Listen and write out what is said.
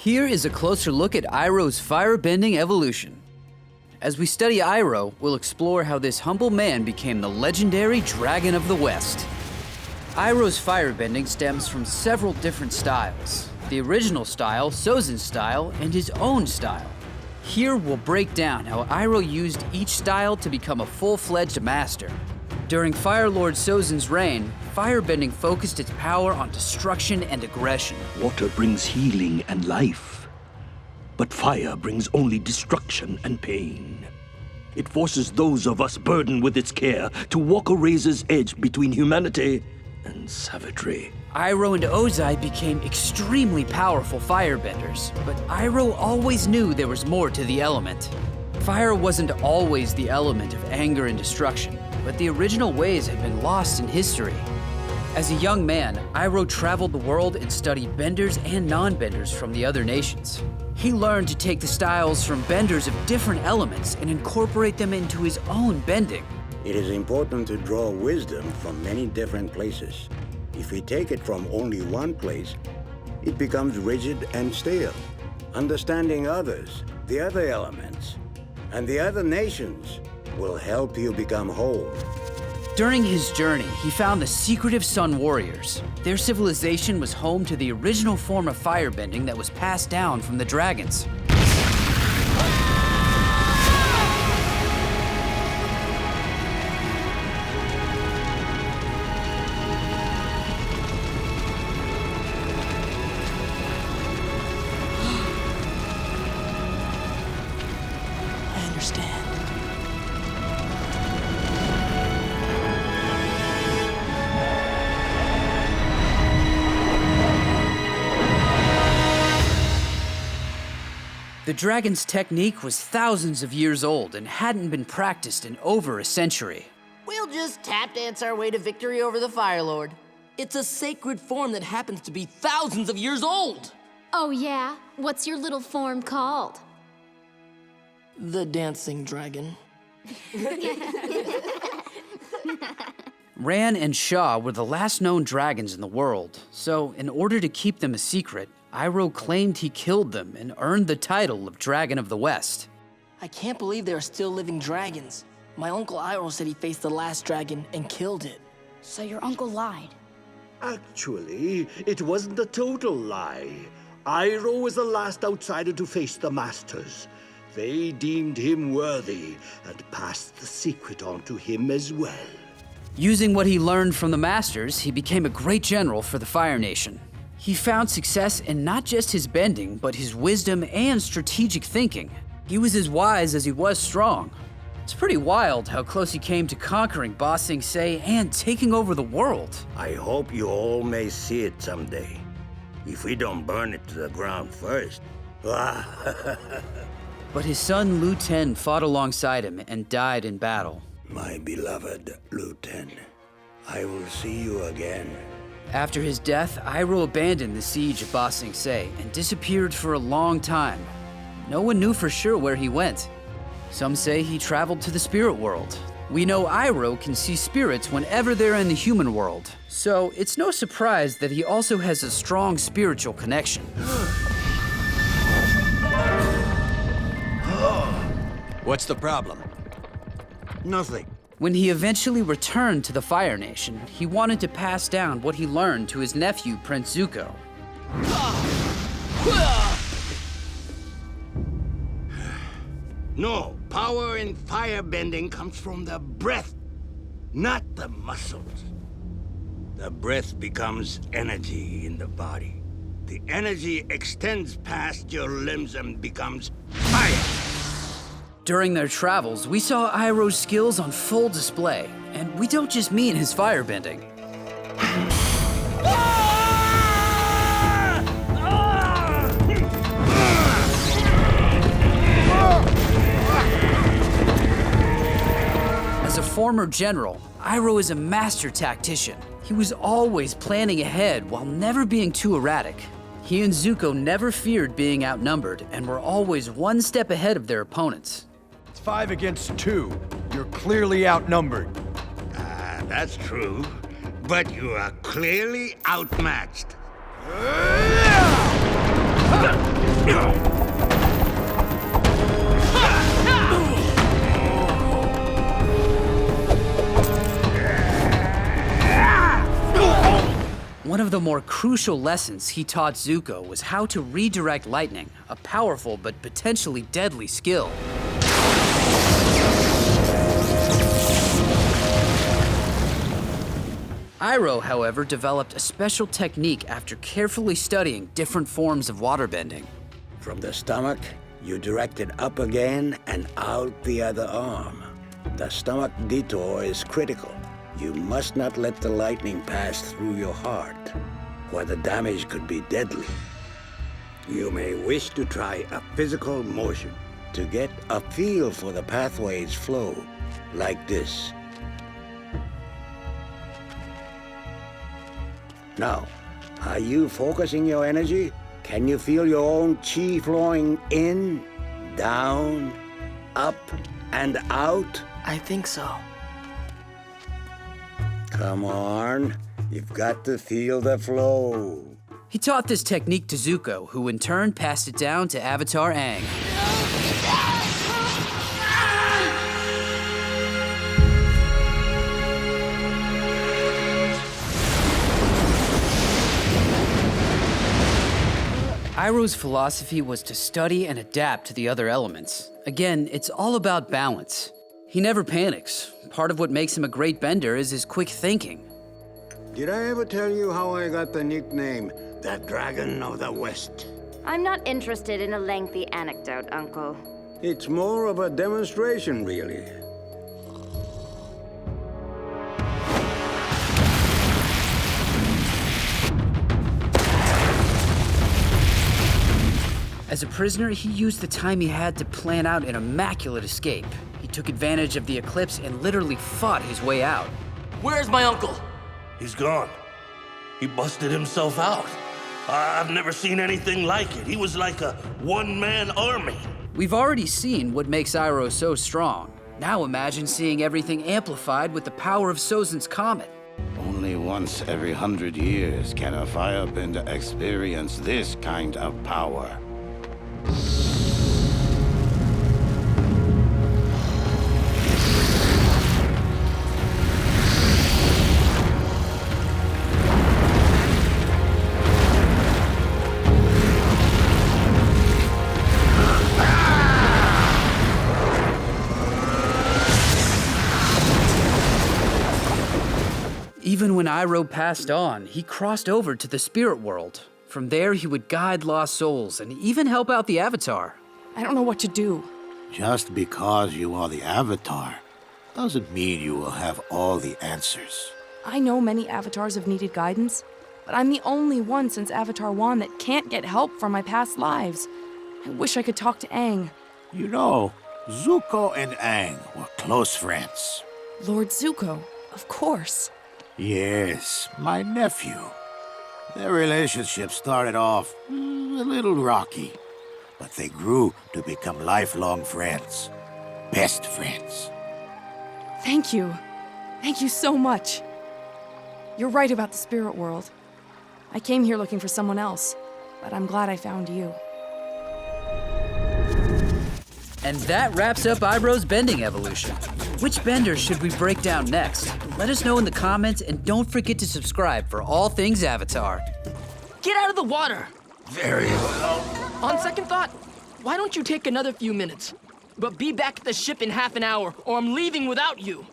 Here is a closer look at Iroh's firebending evolution. As we study Iroh, we'll explore how this humble man became the legendary Dragon of the West. Iroh's firebending stems from several different styles. The original style, Sozin's style, and his own style. Here we'll break down how Iroh used each style to become a full-fledged master. During Fire Lord Sozin's reign, firebending focused its power on destruction and aggression. Water brings healing and life, but fire brings only destruction and pain. It forces those of us burdened with its care to walk a razor's edge between humanity and savagery. Iroh and Ozai became extremely powerful firebenders, but Iroh always knew there was more to the element. Fire wasn't always the element of anger and destruction, but the original ways had been lost in history. As a young man, Iroh traveled the world and studied benders and non-benders from the other nations. He learned to take the styles from benders of different elements and incorporate them into his own bending. It is important to draw wisdom from many different places. If we take it from only one place, it becomes rigid and stale. Understanding others, the other elements, and the other nations will help you become whole. During his journey, he found the secretive Sun Warriors. Their civilization was home to the original form of firebending that was passed down from the dragons. I understand. The dragon's technique was thousands of years old and hadn't been practiced in over a century. We'll just tap dance our way to victory over the Fire Lord. It's a sacred form that happens to be thousands of years old. Oh yeah? What's your little form called? The dancing dragon. Ran and Shaw were the last known dragons in the world, so in order to keep them a secret, Iroh claimed he killed them and earned the title of Dragon of the West. I can't believe there are still living dragons. My uncle Iroh said he faced the last dragon and killed it. So your uncle lied? Actually, it wasn't a total lie. Iroh was the last outsider to face the Masters. They deemed him worthy and passed the secret on to him as well. Using what he learned from the Masters, he became a great general for the Fire Nation. He found success in not just his bending, but his wisdom and strategic thinking. He was as wise as he was strong. It's pretty wild how close he came to conquering Ba Sing Se and taking over the world. I hope you all may see it someday. If we don't burn it to the ground first. But his son Lu Ten fought alongside him and died in battle. My beloved Lu Ten, I will see you again. After his death, Iroh abandoned the siege of Ba Sing Se and disappeared for a long time. No one knew for sure where he went. Some say he traveled to the spirit world. We know Iroh can see spirits whenever they're in the human world, so it's no surprise that he also has a strong spiritual connection. What's the problem? Nothing. When he eventually returned to the Fire Nation, he wanted to pass down what he learned to his nephew, Prince Zuko. No, power in firebending comes from the breath, not the muscles. The breath becomes energy in the body. The energy extends past your limbs and becomes fire. During their travels, we saw Iroh's skills on full display, and we don't just mean his firebending. As a former general, Iroh is a master tactician. He was always planning ahead while never being too erratic. He and Zuko never feared being outnumbered and were always one step ahead of their opponents. 5 against 2. You're clearly outnumbered. That's true, but you are clearly outmatched. One of the more crucial lessons he taught Zuko was how to redirect lightning, a powerful but potentially deadly skill. Iroh, however, developed a special technique after carefully studying different forms of waterbending. From the stomach, you direct it up again and out the other arm. The stomach detour is critical. You must not let the lightning pass through your heart, where the damage could be deadly. You may wish to try a physical motion to get a feel for the pathway's flow, like this. Now, are you focusing your energy? Can you feel your own chi flowing in, down, up, and out? I think so. Come on, you've got to feel the flow. He taught this technique to Zuko, who in turn passed it down to Avatar Aang. Iroh's philosophy was to study and adapt to the other elements. Again, it's all about balance. He never panics. Part of what makes him a great bender is his quick thinking. Did I ever tell you how I got the nickname, the Dragon of the West? I'm not interested in a lengthy anecdote, Uncle. It's more of a demonstration, really. As a prisoner, he used the time he had to plan out an immaculate escape. He took advantage of the eclipse and literally fought his way out. Where's my uncle? He's gone. He busted himself out. I've never seen anything like it. He was like a one-man army. We've already seen what makes Iroh so strong. Now imagine seeing everything amplified with the power of Sozin's Comet. Only once every 100 years can a firebender experience this kind of power. Even when Iroh passed on, he crossed over to the spirit world. From there, he would guide lost souls and even help out the Avatar. I don't know what to do. Just because you are the Avatar doesn't mean you will have all the answers. I know many avatars have needed guidance, but I'm the only one since Avatar 1 that can't get help from my past lives. I wish I could talk to Aang. You know, Zuko and Aang were close friends. Lord Zuko, of course. Yes, my nephew. Their relationship started off a little rocky, but they grew to become lifelong friends. Best friends. Thank you. Thank you so much. You're right about the spirit world. I came here looking for someone else, but I'm glad I found you. And that wraps up Iroh's bending evolution. Which bender should we break down next? Let us know in the comments, and don't forget to subscribe for all things Avatar. Get out of the water! Very well. On second thought, why don't you take another few minutes? But be back at the ship in half an hour, or I'm leaving without you.